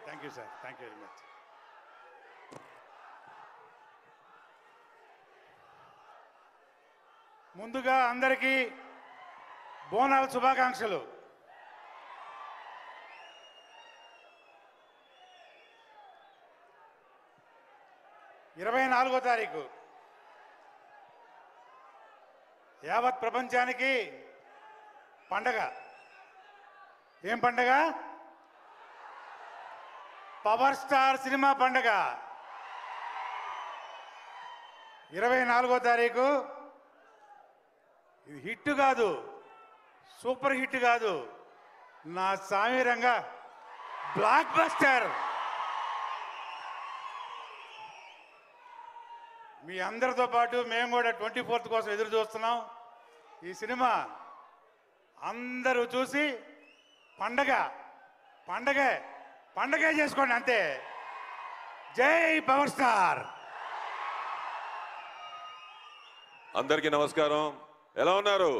Thank you sir, thank you very much. ముందుగా అందరికీ బోనాల శుభాకాంక్షలు. ఇరవై 24వ తారీఖు యావత్ ప్రపంచానికి పండగ. ఏం పండగ? పవర్ స్టార్ సినిమా పండగ. 24వ తారీఖు. ఇది హిట్ కాదు, సూపర్ హిట్ కాదు, నా సామీరంగా బ్లాక్ బస్టర్. మీ అందరితో పాటు మేము కూడా 24th కోసం ఎదురు చూస్తున్నాం. ఈ సినిమా అందరూ చూసి పండగ పండగే పండగే చేసుకోండి అంతే. జై పవర్ స్టార్. అందరికీ నమస్కారం. ఎలా ఉన్నారు?